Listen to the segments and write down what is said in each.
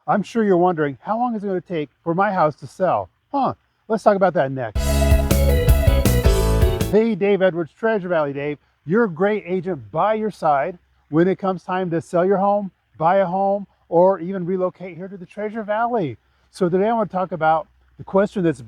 I'm sure you're wondering, how long is it going to take for my house to sell? Let's talk about that next. Hey, Dave Edwards, Treasure Valley Dave. You're a great agent by your side when it comes time to sell your home, buy a home, or even relocate here to the Treasure Valley. So today I want to talk about the question that's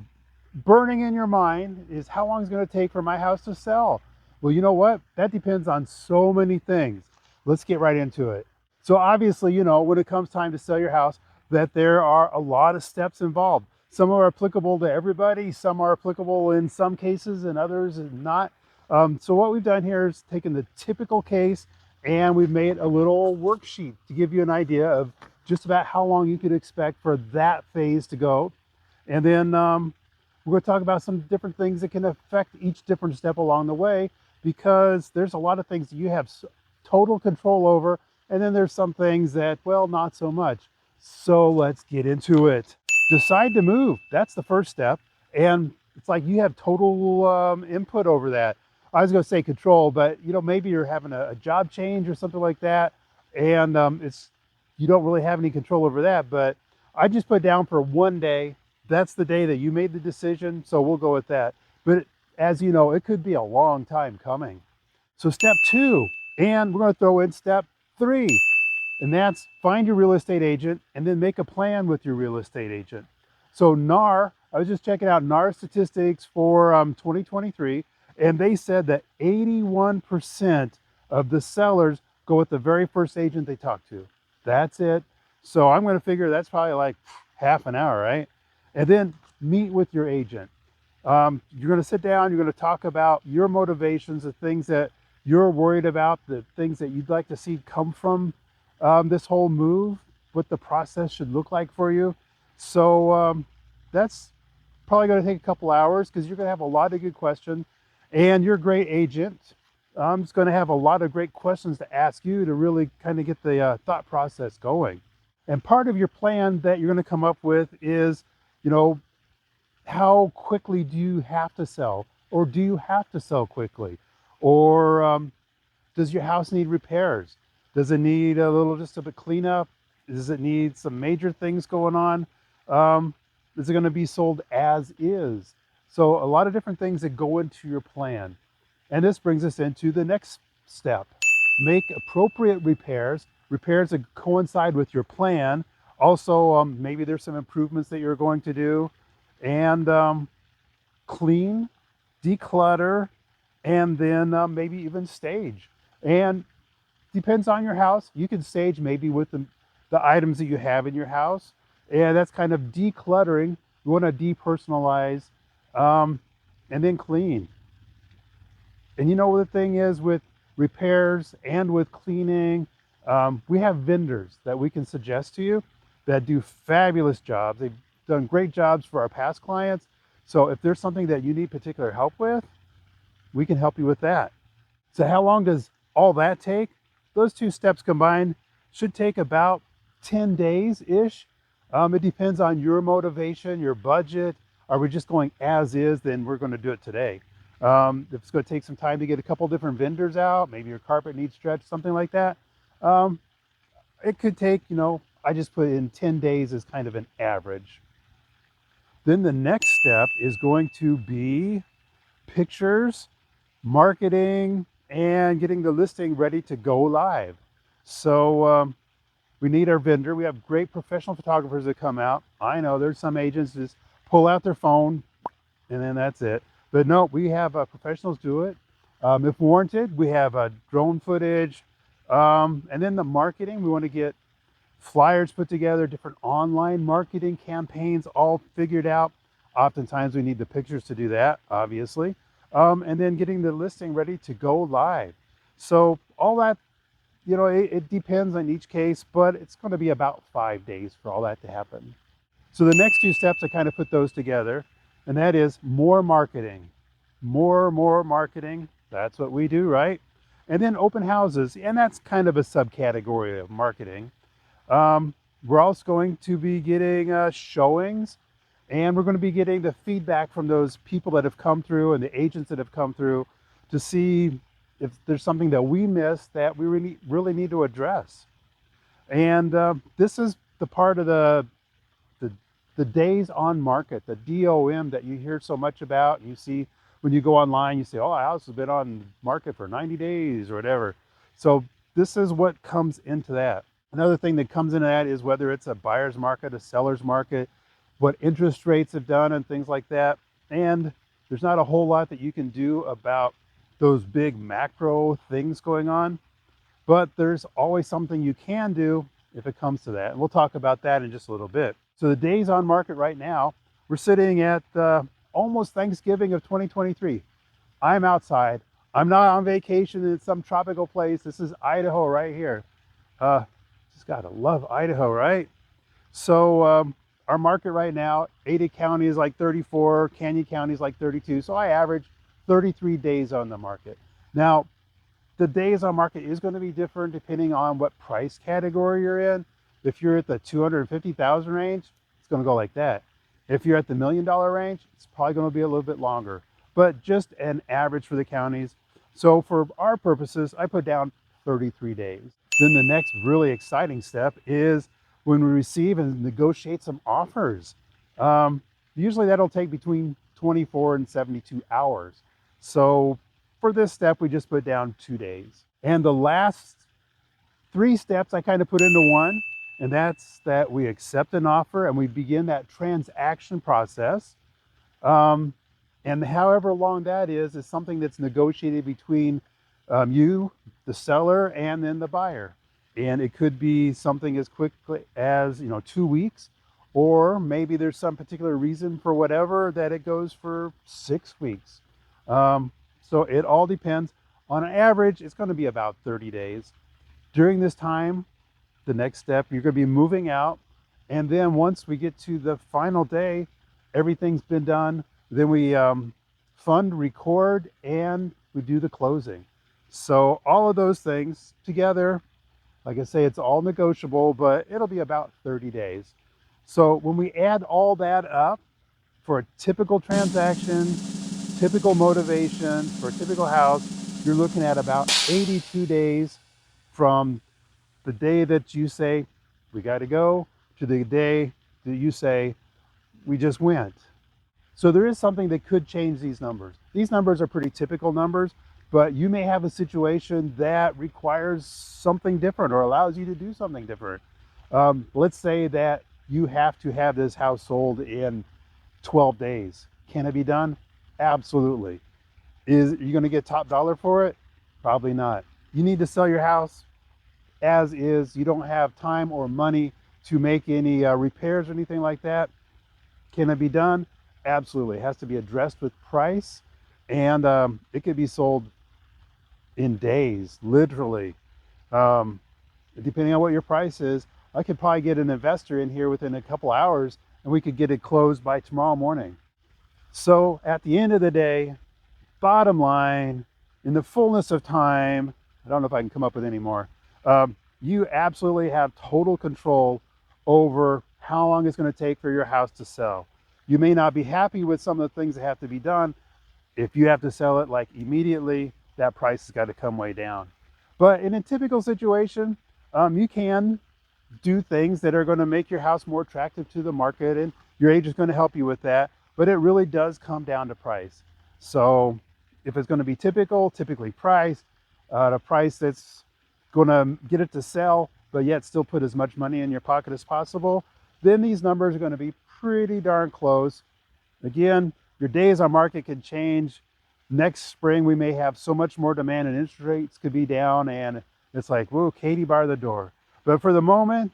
burning in your mind is how long is it going to take for my house to sell? Well, you know what? That depends on so many things. Let's get right into it. So obviously, when it comes time to sell your house, that there are a lot of steps involved. Some are applicable to everybody, some are applicable in some cases and others not. So what we've done here is taken the typical case and we've made a little worksheet to give you an idea of just about how long you could expect for that phase to go. And then we're going to talk about some different things that can affect each different step along the way, because there's a lot of things that you have total control over, and then there's some things that, well, not so much. So let's get into it. Decide to move. That's the first step. And it's like you have total input over that. I was going to say control, but maybe you're having a job change or something like that, and it's you don't really have any control over that. But I just put down for one day. That's the day that you made the decision, so we'll go with that. But as you know, it could be a long time coming. So step two, and we're going to throw in step three, and that's find your real estate agent and then make a plan with your real estate agent. So NAR, I was just checking out NAR statistics for 2023, and they said that 81% of the sellers go with the very first agent they talk to. That's it. So I'm going to figure that's probably like half an hour, right? And then meet with your agent. You're going to sit down, you're going to talk about your motivations, the things that you're worried about, the things that you'd like to see come from this whole move, what the process should look like for you. So that's probably going to take a couple hours because you're going to have a lot of good questions, and your great agent is going to have a lot of great questions to ask you to really kind of get the thought process going. And part of your plan that you're going to come up with is, how quickly do you have to sell, or do you have to sell quickly, or does your house need repairs? Does it need a little just of a cleanup? Does it need some major things going on? Is it going to be sold as is? So a lot of different things that go into your plan. And this brings us into the next step. Make appropriate repairs that coincide with your plan. Also, maybe there's some improvements that you're going to do, and clean, declutter, and then maybe even stage. And depends on your house. You can stage maybe with the items that you have in your house, and that's kind of decluttering. You want to depersonalize, and then clean. And the thing is with repairs and with cleaning, we have vendors that we can suggest to you that do fabulous jobs. They've done great jobs for our past clients. So if there's something that you need particular help with, we can help you with that. So how long does all that take? Those two steps combined should take about 10 days-ish. It depends on your motivation, your budget. Are we just going as is? Then we're going to do it today. If it's going to take some time to get a couple different vendors out, maybe your carpet needs stretched, something like that. It could take, I just put in 10 days as kind of an average. Then the next step is going to be pictures, marketing, and getting the listing ready to go live. So we need our vendor. We have great professional photographers that come out. I know there's some agents that just pull out their phone and then that's it. But no, we have professionals do it. If warranted, we have drone footage. And then the marketing, we want to get flyers put together, different online marketing campaigns all figured out. Oftentimes we need the pictures to do that, obviously. And then getting the listing ready to go live. So all that, it depends on each case, but it's going to be about 5 days for all that to happen. So the next two steps, I kind of put those together, and that is more marketing. More marketing. That's what we do, right? And then open houses, and that's kind of a subcategory of marketing. We're also going to be getting showings, and we're going to be getting the feedback from those people that have come through and the agents that have come through to see if there's something that we missed that we really need to address. And this is the part of the, the days on market, the DOM that you hear so much about. You see when you go online, you say, oh, a house has been on market for 90 days or whatever. So this is what comes into that. Another thing that comes into that is whether it's a buyer's market, a seller's market, what interest rates have done and things like that. And there's not a whole lot that you can do about those big macro things going on, but there's always something you can do if it comes to that. And we'll talk about that in just a little bit. So the days on market right now, we're sitting at almost Thanksgiving of 2023. I'm outside. I'm not on vacation in some tropical place. This is Idaho right here. Just gotta love Idaho, right? So our market right now, Ada County is like 34, Canyon County is like 32. So I average 33 days on the market. Now, the days on market is going to be different depending on what price category you're in. If you're at the 250,000 range, it's going to go like that. If you're at the $1 million range, it's probably going to be a little bit longer, but just an average for the counties. So for our purposes, I put down 33 days. Then the next really exciting step is when we receive and negotiate some offers. Usually that'll take between 24 and 72 hours. So for this step, we just put down 2 days. And the last 3 steps I kind of put into one, and that's that we accept an offer and we begin that transaction process. And however long that is something that's negotiated between you, the seller, and then the buyer. And it could be something as quickly as 2 weeks, or maybe there's some particular reason for whatever that it goes for 6 weeks. So it all depends. On an average, it's going to be about 30 days. During this time, the next step, you're going to be moving out. And then once we get to the final day, everything's been done. Then we fund, record, and we do the closing. So all of those things together, like I say, it's all negotiable, but it'll be about 30 days. So when we add all that up for a typical transaction, typical motivation for a typical house, you're looking at about 82 days from the day that you say, we got to go, to the day that you say, we just went. So there is something that could change these numbers. These numbers are pretty typical numbers, but you may have a situation that requires something different or allows you to do something different. Let's say that you have to have this house sold in 12 days. Can it be done? Absolutely. Are you going to get top dollar for it? Probably not. You need to sell your house as is. You don't have time or money to make any repairs or anything like that. Can it be done? Absolutely. It has to be addressed with price, and it could be sold in days, literally. Depending on what your price is, I could probably get an investor in here within a couple hours and we could get it closed by tomorrow morning. So at the end of the day, bottom line, in the fullness of time, I don't know if I can come up with any more, you absolutely have total control over how long it's going to take for your house to sell. You may not be happy with some of the things that have to be done. If you have to sell it like immediately, that price has got to come way down. But in a typical situation, you can do things that are going to make your house more attractive to the market, and your agent is going to help you with that. But it really does come down to price. So if it's going to be typically priced, a price that's going to get it to sell, but yet still put as much money in your pocket as possible, then these numbers are going to be pretty darn close. Again, your days on market can change. Next spring, we may have so much more demand and interest rates could be down, and it's like, whoa, Katie, bar the door. But for the moment,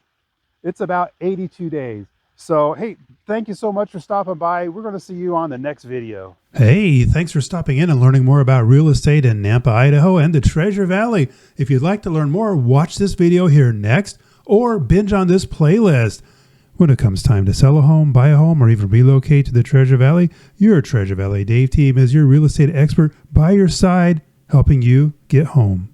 it's about 82 days. So, hey, thank you so much for stopping by. We're going to see you on the next video. Hey, thanks for stopping in and learning more about real estate in Nampa, Idaho and the Treasure Valley. If you'd like to learn more, watch this video here next or binge on this playlist. When it comes time to sell a home, buy a home, or even relocate to the Treasure Valley, your Treasure Valley Dave team is your real estate expert by your side, helping you get home.